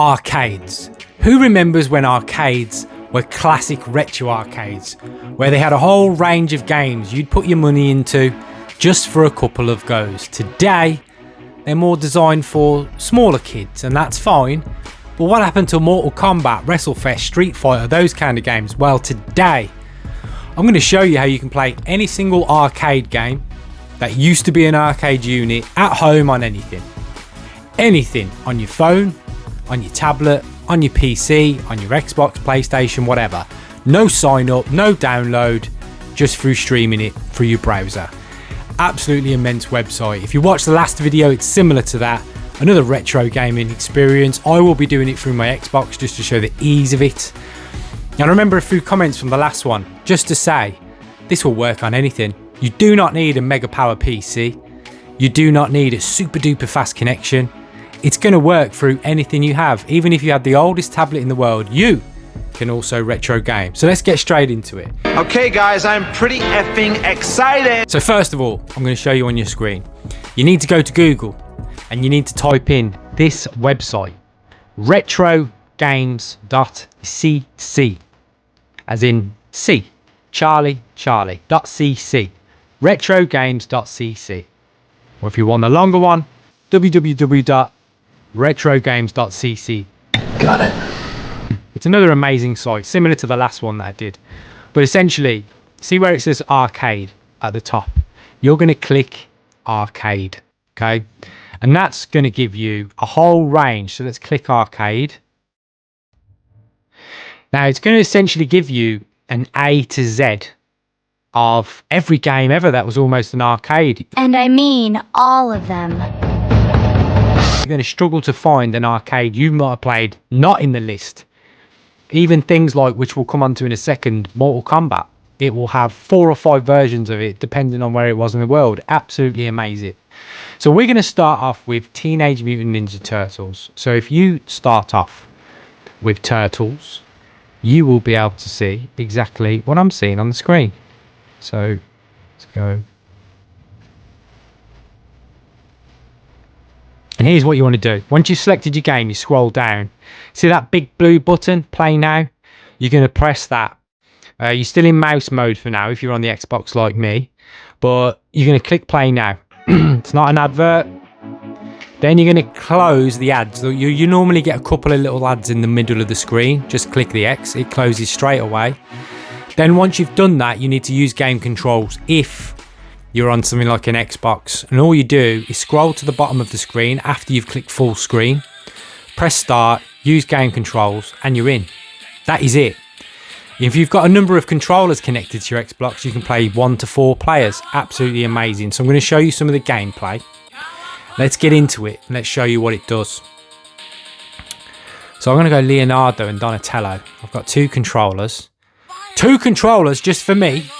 Arcades. Who remembers when arcades were classic retro arcades, where they had a whole range of games you'd put your money into just for a couple of goes? Today, they're more designed for smaller kids, and that's fine. But what happened to Mortal Kombat, WrestleFest, Street Fighter, those kind of games? Well, today, I'm going to show you how you can play any single arcade game that used to be an arcade unit at home on anything. Anything on your phone, on your tablet, on your PC, on your Xbox, PlayStation, whatever. No sign up, no download, just through streaming it through your browser. Absolutely immense website. If you watch the last video, it's similar to that. Another retro gaming experience. I will be doing it through my Xbox just to show the ease of it. And I remember a few comments from the last one, just to say, this will work on anything. You do not need a mega power PC. You do not need a super duper fast connection. It's going to work through anything you have. Even if you had the oldest tablet in the world, you can also retro game. So let's get straight into it. Okay guys, I'm pretty effing excited. So first of all, I'm going to show you on your screen. You need to go to Google and you need to type in this website, retrogames.cc, as in C, Charlie, .cc, retrogames.cc. Or if you want the longer one, www.retrogames.cc. Got it. It's another amazing site, similar to the last one that I did. But essentially, see where it says arcade at the top? You're going to click arcade, okay? And that's going to give you a whole range. So let's click arcade. Now it's going to essentially give you an A to Z of every game ever that was almost an arcade. And I mean all of them. You're going to struggle to find an arcade you might have played not in the list. Even things like, which we'll come on to in a second, Mortal Kombat. It will have 4 or 5 versions of it depending on where it was in the world. Absolutely amazing. So we're going to start off with Teenage Mutant Ninja Turtles. So if you start off with Turtles, you will be able to see exactly what I'm seeing on the screen. So let's go. And here's what you want to do. Once you've selected your game, you scroll down. See that big blue button, play now? You're going to press that. You're still in mouse mode for now if you're on the Xbox like me. But you're going to click play now. It's not an advert. Then you're going to close the ads. You normally get a couple of little ads in the middle of the screen. Just click the X. It closes straight away. Then once you've done that, you need to use game controls if you're on something like an Xbox. And all you do is scroll to the bottom of the screen after you've clicked full screen. Press start, use game controls, and you're in. That is it. If you've got a number of controllers connected to your Xbox, you can play 1 to 4 players. Absolutely amazing. So I'm going to show you some of the gameplay. Let's get into it and let's show you what it does. So I'm going to go Leonardo and Donatello. I've got 2 controllers. 2 controllers just for me?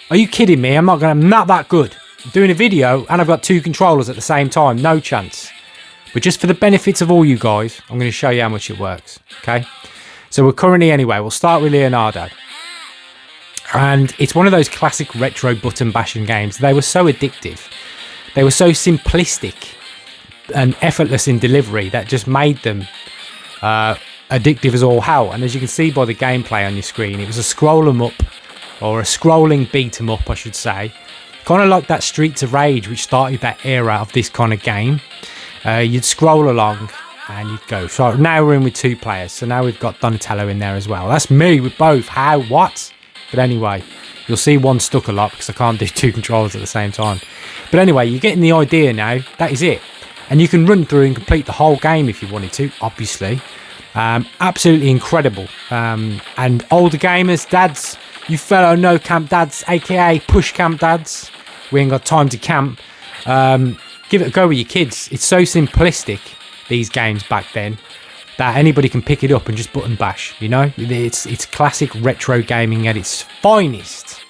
Are you kidding me? I'm not that good. I'm doing a video and I've got 2 controllers at the same time. No chance. But just for the benefits of all you guys, I'm going to show you how much it works. Okay? So we're currently, anyway, we'll start with Leonardo. And it's one of those classic retro button bashing games. They were so addictive. They were so simplistic and effortless in delivery that just made them addictive as all hell. And as you can see by the gameplay on your screen, it was a scroll 'em up, or a scrolling beat 'em up, I should say. Kind of like that Streets of Rage, which started that era of this kind of game. You'd scroll along and you'd go. So now we're in with 2 players. So now we've got Donatello in there as well. That's me with both. How? What? But anyway, you'll see one stuck a lot because I can't do 2 controllers at the same time. But anyway, you're getting the idea now. That is it. And you can run through and complete the whole game if you wanted to, obviously. Absolutely incredible. And older gamers, dads, you fellow no camp dads, aka push camp dads, we ain't got time to camp. Give it a go with your kids. It's so simplistic, these games back then, that anybody can pick it up and just button bash, you know? It's classic retro gaming at its finest.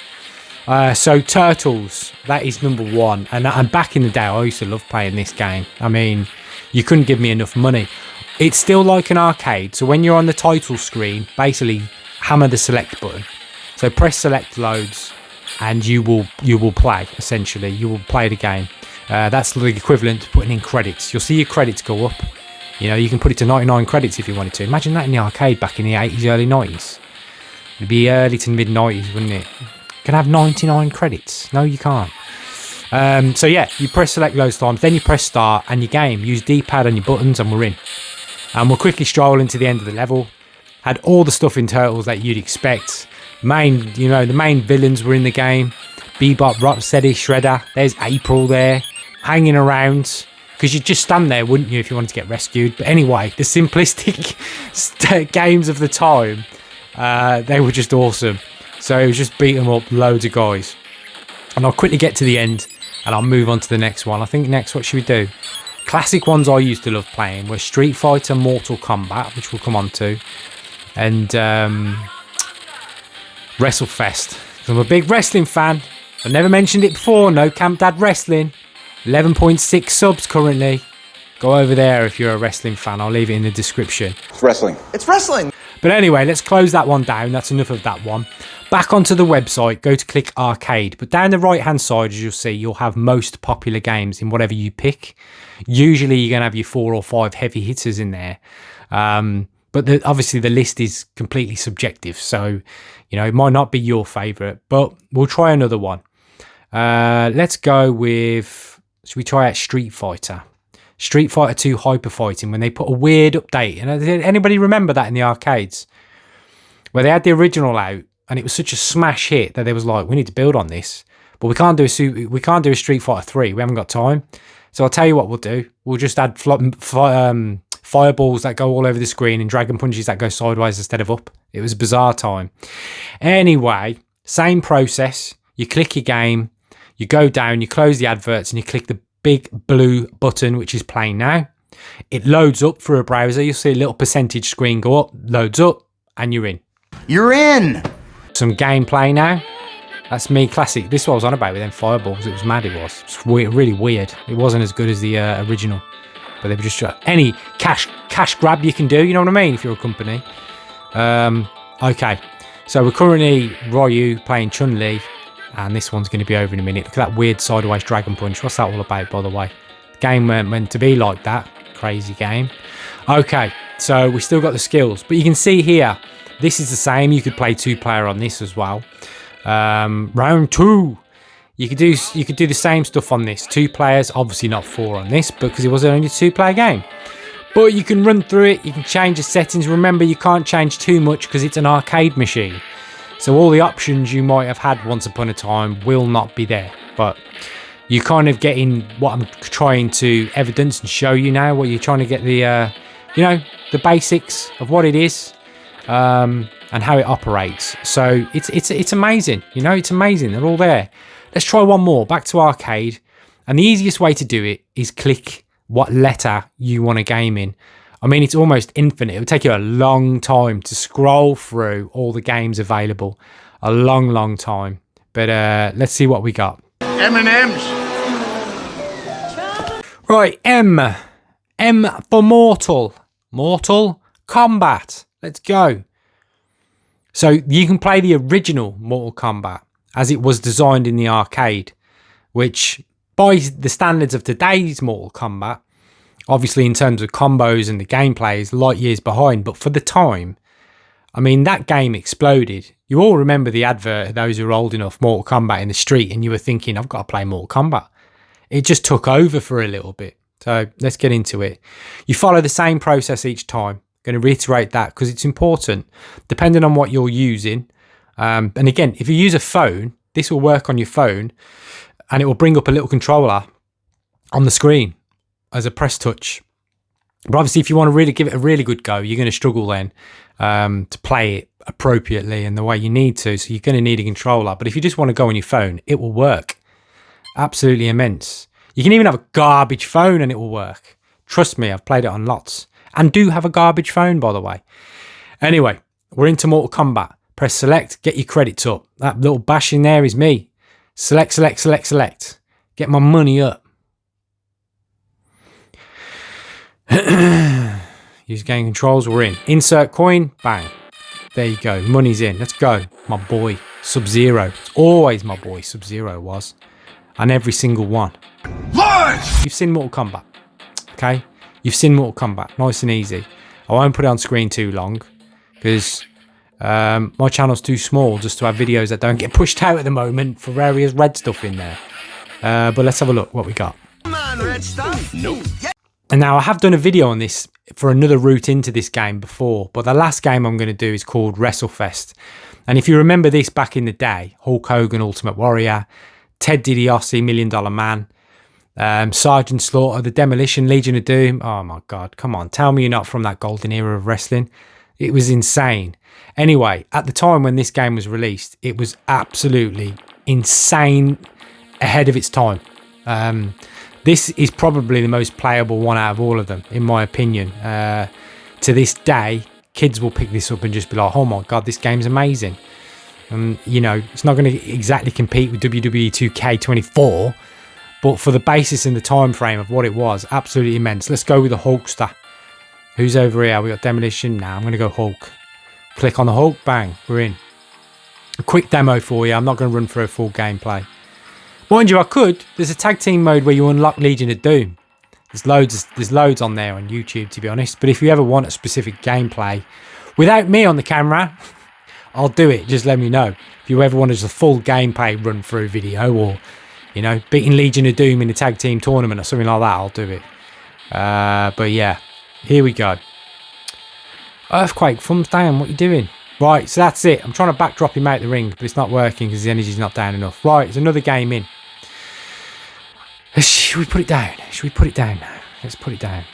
So Turtles, that is number 1. And back in the day, I used to love playing this game. I mean, you couldn't give me enough money. It's still like an arcade. So when you're on the title screen, basically hammer the select button. So press select loads and you will play, essentially. You will play the game. That's the equivalent to putting in credits. You'll see your credits go up. You know, you can put it to 99 credits if you wanted to. Imagine that in the arcade back in the 80s, early 90s. It'd be early to mid 90s, wouldn't it? You can have 99 credits. No, you can't. So yeah, you press select those times, then you press start and your game. Use D-pad on your buttons and we're in. And we'll quickly stroll into the end of the level. Had all the stuff in Turtles that you'd expect. The main villains were in the game. Bebop, Rocksteady, Shredder. There's April there, hanging around. Because you'd just stand there, wouldn't you, if you wanted to get rescued. But anyway, the simplistic games of the time, they were just awesome. So it was just beat 'em up, loads of guys. And I'll quickly get to the end, and I'll move on to the next one. I think next, what should we do? Classic ones I used to love playing were Street Fighter, Mortal Kombat, which we'll come on to, and WrestleFest. I'm a big wrestling fan. I've never mentioned it before. No Camp Dad Wrestling. 11.6 subs currently. Go over there if you're a wrestling fan. I'll leave it in the description. It's wrestling. It's wrestling. But anyway, let's close that one down. That's enough of that one. Back onto the website, go to click arcade. But down the right hand side, as you'll see, you'll have most popular games in whatever you pick. Usually you're going to have your 4 or 5 heavy hitters in there. But obviously the list is completely subjective. So, you know, it might not be your favourite, but we'll try another one. Let's go with... Should we try out Street Fighter? Street Fighter 2 Hyper Fighting, when they put a weird update. And did anybody remember that in the arcades? Where they had the original out, and it was such a smash hit that they was like, we need to build on this. But we can't do a Street Fighter 3. We haven't got time. So I'll tell you what we'll do. We'll just add fireballs that go all over the screen and dragon punches that go sideways instead of up. It was a bizarre time. Anyway, same process. You click your game. You go down, you close the adverts, and you click the big blue button, which is playing now. It loads up through a browser. You'll see a little percentage screen go up, loads up, and you're in. You're in! Some gameplay now. That's me classic. This is what I was on about with them fireballs. It was mad, it was. It's weird, really weird. It wasn't as good as the original. But they were just any cash grab you can do, you know what I mean, if you're a company. Okay, so we're currently Ryu playing Chun-Li. And this one's going to be over in a minute. Look at that weird sideways dragon punch. What's that all about, by the way? The game weren't meant to be like that. Crazy game. Okay, so we still got the skills. But you can see here, this is the same. You could play 2-player on this as well. Round 2. You could do the same stuff on this. 2 players, obviously not 4 on this, because it was only a 2-player game. But you can run through it. You can change the settings. Remember, you can't change too much because it's an arcade machine. So all the options you might have had once upon a time will not be there. But you're kind of getting what I'm trying to evidence and show you now. What you're trying to get the, the basics of what it is and how it operates. So it's amazing. You know, it's amazing. They're all there. Let's try one more. Back to arcade. And the easiest way to do it is click what letter you want to game in. I mean, it's almost infinite. It would take you a long time to scroll through all the games available. A long, long time. But let's see what we got. M&M's. Right, M. M for Mortal. Mortal Kombat. Let's go. So you can play the original Mortal Kombat as it was designed in the arcade, which by the standards of today's Mortal Kombat, obviously in terms of combos and the gameplay is light years behind, but for the time, I mean, that game exploded. You all remember the advert, those who are old enough, Mortal Kombat in the street, and you were thinking, I've got to play Mortal Kombat. It just took over for a little bit. So let's get into it. You follow the same process each time. I'm going to reiterate that because it's important, depending on what you're using. And again, if you use a phone, this will work on your phone and it will bring up a little controller on the screen as a press touch. But obviously, if you want to really give it a really good go, you're going to struggle then to play it appropriately and the way you need to. So you're going to need a controller. But if you just want to go on your phone, it will work. Absolutely immense. You can even have a garbage phone and it will work. Trust me, I've played it on lots. And do have a garbage phone, by the way. Anyway, we're into Mortal Kombat. Press select, get your credits up. That little bash in there is me. Select, select, select, select. Get my money up. Use game controls, we're in. Insert coin, bang. There you go, money's in. Let's go. My boy, Sub-Zero. It's always my boy, Sub-Zero was. And every single one. You've seen Mortal Kombat, okay? You've seen Mortal Kombat, nice and easy. I won't put it on screen too long because my channel's too small just to have videos that don't get pushed out at the moment for various red stuff in there. But let's have a look what we got. Come on, red stuff. Nope. And now I have done a video on this for another route into this game before, but the last game I'm going to do is called WrestleFest. And if you remember this back in the day, Hulk Hogan, Ultimate Warrior, Ted DiBiase, $1 Million Man, Sergeant Slaughter, the Demolition, Legion of Doom. Oh my God, come on, tell me you're not from that golden era of wrestling. It was insane. Anyway, at the time when this game was released, it was absolutely insane, ahead of its time. This is probably the most playable one out of all of them, in my opinion. To this day, kids will pick this up and just be like, oh my God, this game's amazing. You know, it's not going to exactly compete with WWE 2K24, but for the basis and the time frame of what it was, absolutely immense. Let's go with the Hulkster. Who's over here? We got Demolition. Now I'm going to go Hulk. Click on the Hulk. Bang. We're in. A quick demo for you. I'm not going to run through a full gameplay. Mind you, I could. There's a tag team mode where you unlock Legion of Doom. There's loads on there on YouTube, to be honest. But if you ever want a specific gameplay without me on the camera, I'll do it. Just let me know. If you ever want a full gameplay run through video, or you know, beating Legion of Doom in a tag team tournament or something like that, I'll do it. But yeah, here we go. Earthquake, thumbs down. What you doing? Right, so that's it. I'm trying to backdrop him out the ring, but it's not working because the energy's not down enough. Right, there's another game in. Should we put it down? Should we put it down now? Let's put it down.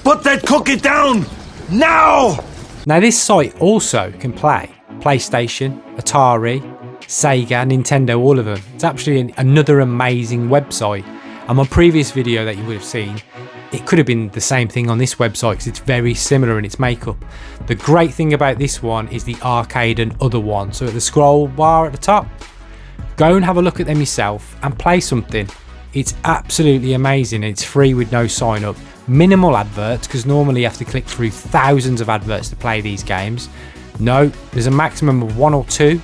Put that cookie down now! Now this site also can play PlayStation, Atari, Sega, Nintendo, all of them. It's actually another amazing website. And my previous video that you would have seen, it could have been the same thing on this website because it's very similar in its makeup. The great thing about this one is the arcade and other one. So at the scroll bar at the top, go and have a look at them yourself and play something. It's absolutely amazing. It's free with no sign up. Minimal adverts, because normally you have to click through thousands of adverts to play these games. No, there's a maximum of 1 or 2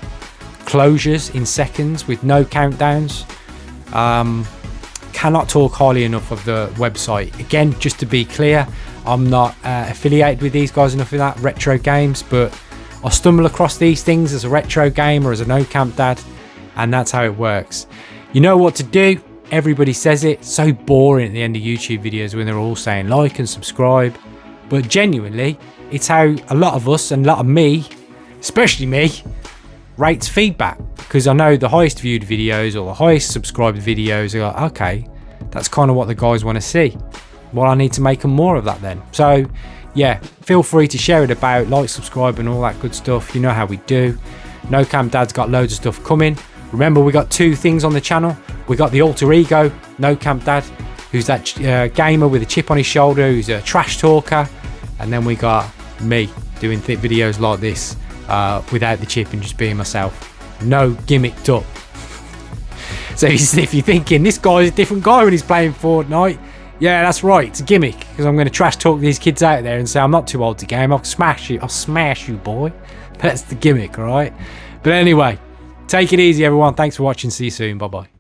closures in seconds with no countdowns. Cannot talk highly enough of the website. Again, just to be clear, I'm not affiliated with these guys enough in that retro games, but I stumble across these things as a retro gamer, as a no camp dad, and that's how it works. You know what to do. Everybody says it. So boring at the end of YouTube videos when they're all saying like and subscribe, but genuinely it's how a lot of us and a lot of me, especially me, rates feedback, because I know the highest viewed videos or the highest subscribed videos are like, okay, that's kind of what the guys want to see. Well, I need to make them more of that then. So yeah, feel free to share it about, like, subscribe and all that good stuff. You know how we do. No Camp Dad's got loads of stuff coming. Remember, we got 2 things on the channel. We got the alter ego, No Camp Dad, who's that gamer with a chip on his shoulder, who's a trash talker. And then we got me doing videos like this without the chip and just being myself. No gimmicked up. So if you're thinking this guy's a different guy when he's playing Fortnite, yeah, that's right, it's a gimmick, because I'm going to trash talk these kids out there and say I'm not too old to game. I'll smash you, boy. That's the gimmick, all right? But anyway, take it easy, everyone. Thanks for watching. See you soon. Bye bye.